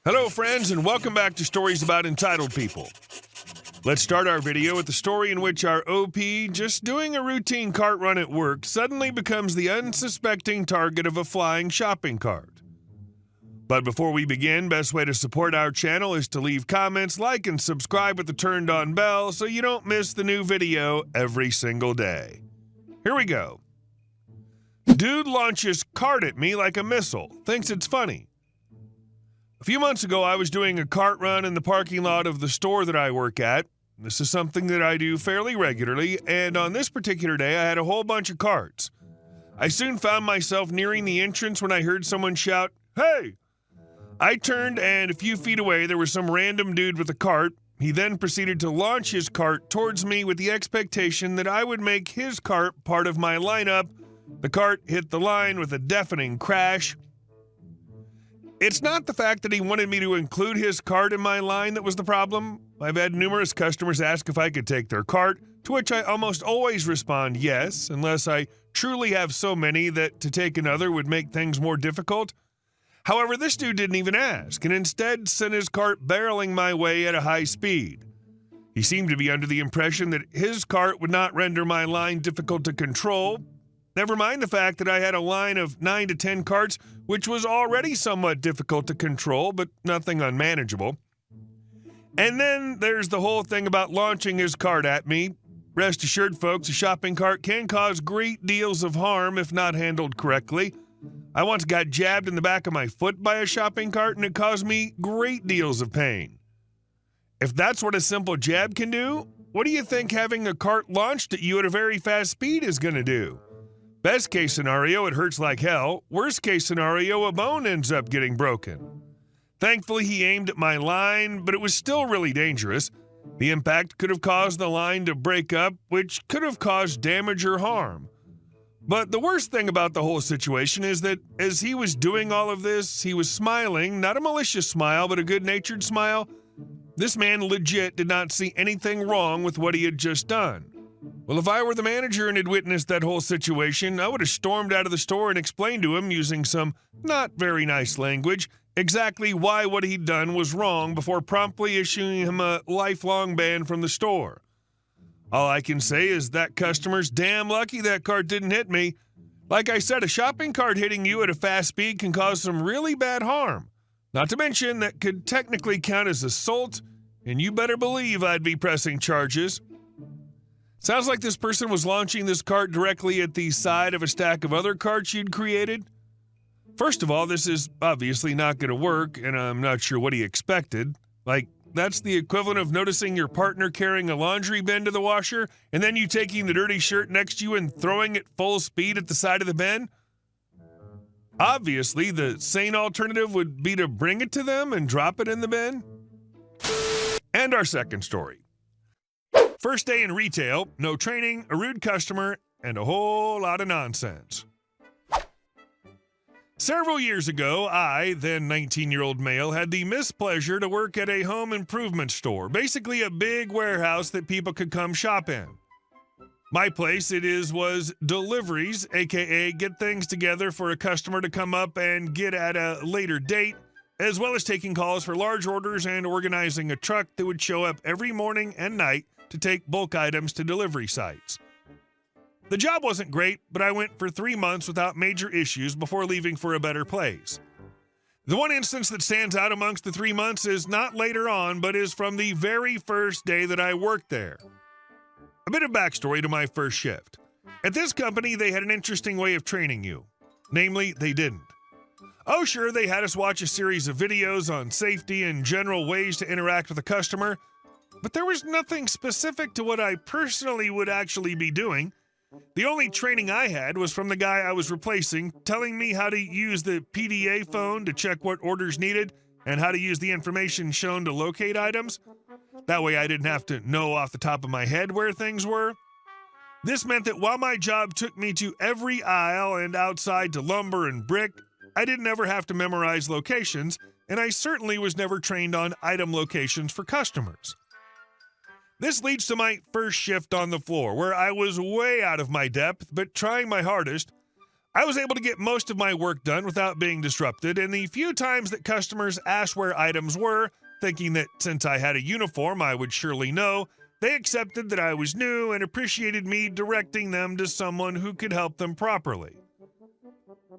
Hello, friends, and welcome back to Stories About Entitled People. Let's start our video with the story in which our OP, just doing a routine cart run at work, suddenly becomes the unsuspecting target of a flying shopping cart. But before we begin, best way to support our channel is to leave comments, like, and subscribe with the turned-on bell so you don't miss the new video every single day. Here we go. Dude launches cart at me like a missile, thinks it's funny. A few months ago, I was doing a cart run in the parking lot of the store that I work at. This is something that I do fairly regularly, and on this particular day, I had a whole bunch of carts. I soon found myself nearing the entrance when I heard someone shout, "Hey!" I turned, and a few feet away, there was some random dude with a cart. He then proceeded to launch his cart towards me with the expectation that I would make his cart part of my lineup. The cart hit the line with a deafening crash. It's not the fact that he wanted me to include his cart in my line that was the problem. I've had numerous customers ask if I could take their cart, to which I almost always respond yes, unless I truly have so many that to take another would make things more difficult. However, this dude didn't even ask, and instead sent his cart barreling my way at a high speed. He seemed to be under the impression that his cart would not render my line difficult to control. Never mind the fact that I had a line of 9 to 10 carts, which was already somewhat difficult to control, but nothing unmanageable. And then there's the whole thing about launching his cart at me. Rest assured, folks, a shopping cart can cause great deals of harm if not handled correctly. I once got jabbed in the back of my foot by a shopping cart, and it caused me great deals of pain. If that's what a simple jab can do, what do you think having a cart launched at you at a very fast speed is going to do? Best case scenario, it hurts like hell. Worst case scenario, a bone ends up getting broken. Thankfully, he aimed at my line, but it was still really dangerous. The impact could have caused the line to break up, which could have caused damage or harm. But the worst thing about the whole situation is that as he was doing all of this, he was smiling, not a malicious smile, but a good-natured smile. This man legit did not see anything wrong with what he had just done. Well, if I were the manager and had witnessed that whole situation, I would have stormed out of the store and explained to him, using some not very nice language, exactly why what he'd done was wrong before promptly issuing him a lifelong ban from the store. All I can say is that customer's damn lucky that cart didn't hit me. Like I said, a shopping cart hitting you at a fast speed can cause some really bad harm. Not to mention that could technically count as assault, and you better believe I'd be pressing charges. Sounds like this person was launching this cart directly at the side of a stack of other carts you'd created. First of all, this is obviously not going to work, and I'm not sure what he expected. Like, that's the equivalent of noticing your partner carrying a laundry bin to the washer, and then you taking the dirty shirt next to you and throwing it full speed at the side of the bin. Obviously, the sane alternative would be to bring it to them and drop it in the bin. And our second story. First day in retail, no training, a rude customer, and a whole lot of nonsense. Several years ago, I, then 19-year-old male, had the mispleasure to work at a home improvement store, basically a big warehouse that people could come shop in. My place, was deliveries, aka get things together for a customer to come up and get at a later date, as well as taking calls for large orders and organizing a truck that would show up every morning and night to take bulk items to delivery sites. The job wasn't great, but I went for 3 months without major issues before leaving for a better place. The one instance that stands out amongst the 3 months is not later on, but is from the very first day that I worked there. A bit of backstory to my first shift. At this company, they had an interesting way of training you. Namely, they didn't. Oh, sure, they had us watch a series of videos on safety and general ways to interact with a customer, but there was nothing specific to what I personally would actually be doing. The only training I had was from the guy I was replacing, telling me how to use the PDA phone to check what orders needed and how to use the information shown to locate items. That way I didn't have to know off the top of my head where things were. This meant that while my job took me to every aisle and outside to lumber and brick, I didn't ever have to memorize locations, and I certainly was never trained on item locations for customers. This leads to my first shift on the floor, where I was way out of my depth, but trying my hardest. I was able to get most of my work done without being disrupted, and the few times that customers asked where items were, thinking that since I had a uniform I would surely know, they accepted that I was new and appreciated me directing them to someone who could help them properly.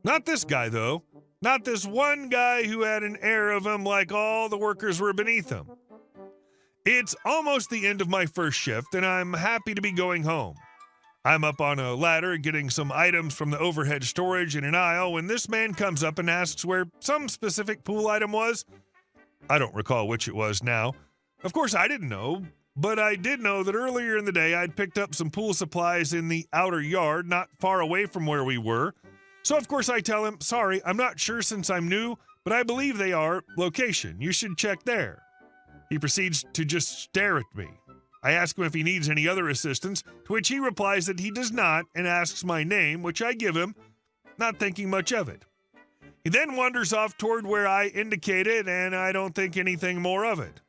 Not this guy, though. Not this one guy who had an air of him like all the workers were beneath him. It's almost the end of my first shift, and I'm happy to be going home. I'm up on a ladder getting some items from the overhead storage in an aisle when this man comes up and asks where some specific pool item was. I don't recall which it was now. Of course, I didn't know, but I did know that earlier in the day I'd picked up some pool supplies in the outer yard not far away from where we were. So of course I tell him, sorry, I'm not sure since I'm new, but I believe they are. Location, you should check there. He proceeds to just stare at me. I ask him if he needs any other assistance, to which he replies that he does not and asks my name, which I give him, not thinking much of it. He then wanders off toward where I indicated, and I don't think anything more of it.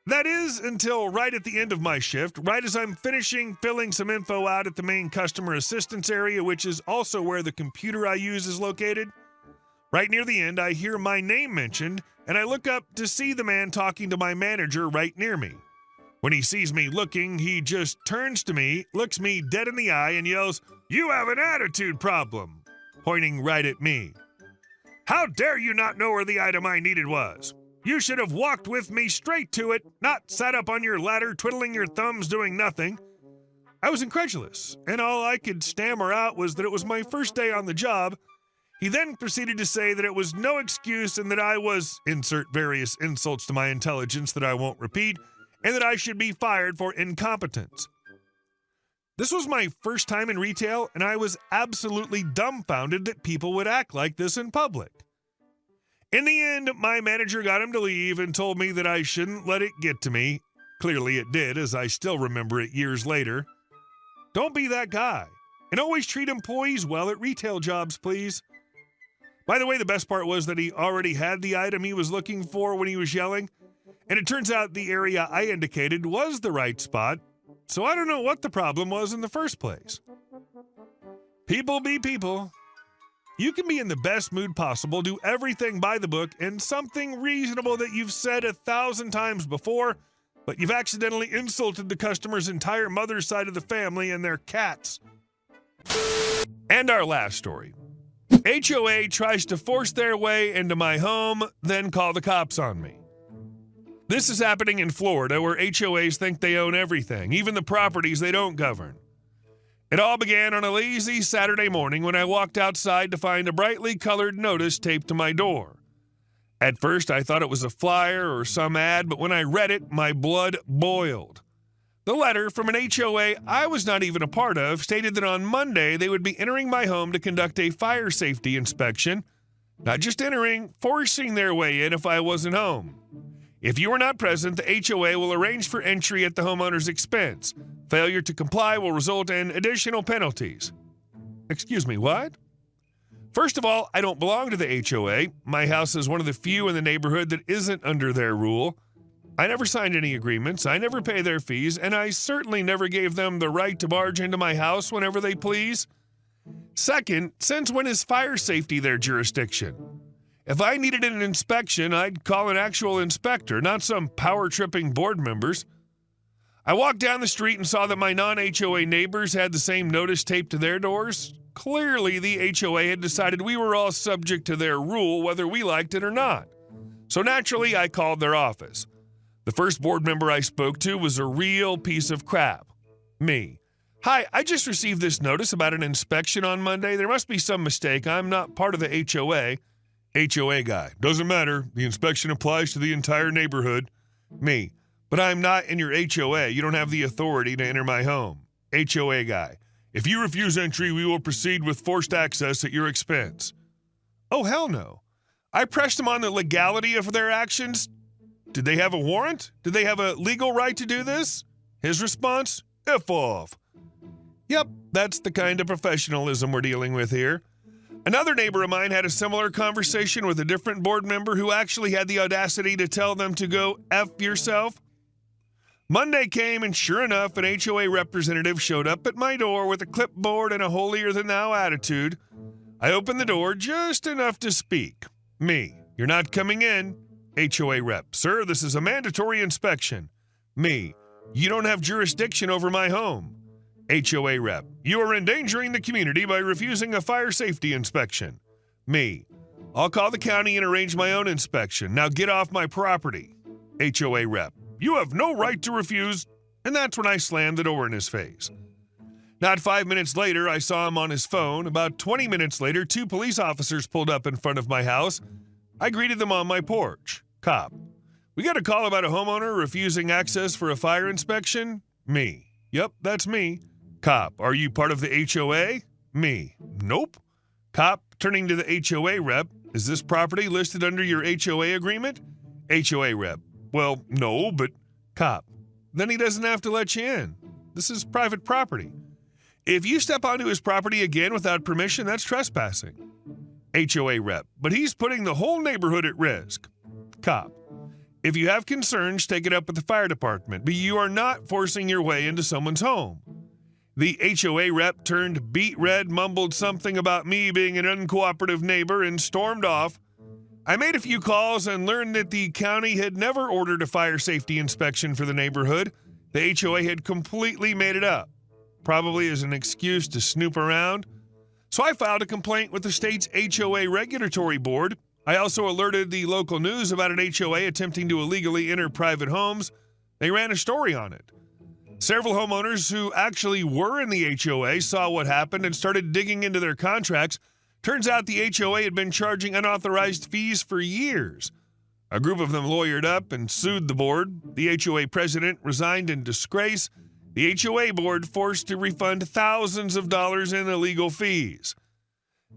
That is until right at the end of my shift, right as I'm finishing filling some info out at the main customer assistance area, which is also where the computer I use is located. Right near the end, I hear my name mentioned, and I look up to see the man talking to my manager right near me. When he sees me looking, he just turns to me, looks me dead in the eye, and yells, "You have an attitude problem," pointing right at me. How dare you not know where the item I needed was? You should have walked with me straight to it, not sat up on your ladder twiddling your thumbs doing nothing. I was incredulous, and all I could stammer out was that it was my first day on the job. He then proceeded to say that it was no excuse and that I was, insert various insults to my intelligence that I won't repeat, and that I should be fired for incompetence. This was my first time in retail, and I was absolutely dumbfounded that people would act like this in public. In the end, my manager got him to leave and told me that I shouldn't let it get to me. Clearly it did, as I still remember it years later. Don't be that guy, and always treat employees well at retail jobs, please. By the way, the best part was that he already had the item he was looking for when he was yelling, and it turns out the area I indicated was the right spot, so I don't know what the problem was in the first place. People be people. You can be in the best mood possible, do everything by the book, and something reasonable that you've said 1,000 times before, but you've accidentally insulted the customer's entire mother's side of the family and their cats. And our last story. HOA tries to force their way into my home, then call the cops on me. This is happening in Florida, where HOAs think they own everything, even the properties they don't govern. It all began on a lazy Saturday morning when I walked outside to find a brightly colored notice taped to my door. At first, I thought it was a flyer or some ad, but when I read it, my blood boiled. The letter from an HOA I was not even a part of stated that on Monday they would be entering my home to conduct a fire safety inspection. Not just entering, forcing their way in if I wasn't home. If you are not present, the HOA will arrange for entry at the homeowner's expense. Failure to comply will result in additional penalties. Excuse me, what? First of all, I don't belong to the HOA. My house is one of the few in the neighborhood that isn't under their rule. I never signed any agreements, I never pay their fees, and I certainly never gave them the right to barge into my house whenever they please. Second, since when is fire safety their jurisdiction? If I needed an inspection, I'd call an actual inspector, not some power-tripping board members. I walked down the street and saw that my non-HOA neighbors had the same notice taped to their doors. Clearly, the HOA had decided we were all subject to their rule, whether we liked it or not. So naturally, I called their office. The first board member I spoke to was a real piece of crap. Me. Hi, I just received this notice about an inspection on Monday. There must be some mistake. I'm not part of the HOA. HOA guy. Doesn't matter. The inspection applies to the entire neighborhood. Me. But I'm not in your HOA. You don't have the authority to enter my home. HOA guy. If you refuse entry, we will proceed with forced access at your expense. Oh, hell no. I pressed them on the legality of their actions. Did they have a warrant? Did they have a legal right to do this? His response? F off. Yep, that's the kind of professionalism we're dealing with here. Another neighbor of mine had a similar conversation with a different board member who actually had the audacity to tell them to go F yourself. Monday came, and sure enough, an HOA representative showed up at my door with a clipboard and a holier-than-thou attitude. I opened the door just enough to speak. Me: "You're not coming in." HOA rep: "Sir, this is a mandatory inspection." Me: "You don't have jurisdiction over my home." HOA rep: "You are endangering the community by refusing a fire safety inspection." Me: "I'll call the county and arrange my own inspection. Now get off my property." HOA rep: "You have no right to refuse." And that's when I slammed the door in his face. Not 5 minutes later, I saw him on his phone. About 20 minutes later, 2 police officers pulled up in front of my house. I greeted them on my porch. Cop: "We got a call about a homeowner refusing access for a fire inspection." Me: "Yep, that's me." Cop: "Are you part of the HOA?" Me: "Nope." Cop, turning to the HOA rep: "Is this property listed under your HOA agreement?" HOA rep: "Well, no, but..." Cop: "Then he doesn't have to let you in. This is private property. If you step onto his property again without permission, that's trespassing." HOA rep: "But he's putting the whole neighborhood at risk." Cop: "If you have concerns, take it up with the fire department, but you are not forcing your way into someone's home." The HOA rep turned beet red, mumbled something about me being an uncooperative neighbor, and stormed off. I made a few calls and learned that the county had never ordered a fire safety inspection for the neighborhood. The HOA had completely made it up, probably as an excuse to snoop around. So I filed a complaint with the state's HOA regulatory board. I also alerted the local news about an HOA attempting to illegally enter private homes. They ran a story on it. Several homeowners who actually were in the HOA saw what happened and started digging into their contracts. Turns out the HOA had been charging unauthorized fees for years. A group of them lawyered up and sued the board. The HOA president resigned in disgrace. The HOA board forced to refund thousands of dollars in illegal fees.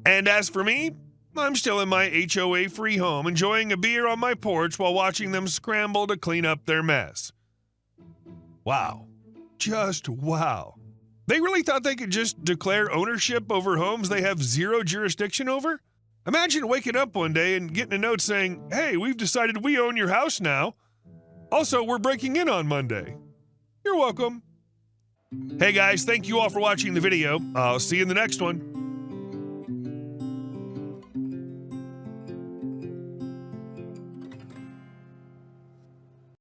And as for me, I'm still in my HOA-free home, enjoying a beer on my porch while watching them scramble to clean up their mess. Wow. Just wow. They really thought they could just declare ownership over homes they have zero jurisdiction over? Imagine waking up one day and getting a note saying, "Hey, we've decided we own your house now. Also, we're breaking in on Monday." You're welcome. Hey guys, thank you all for watching the video. I'll see you in the next one.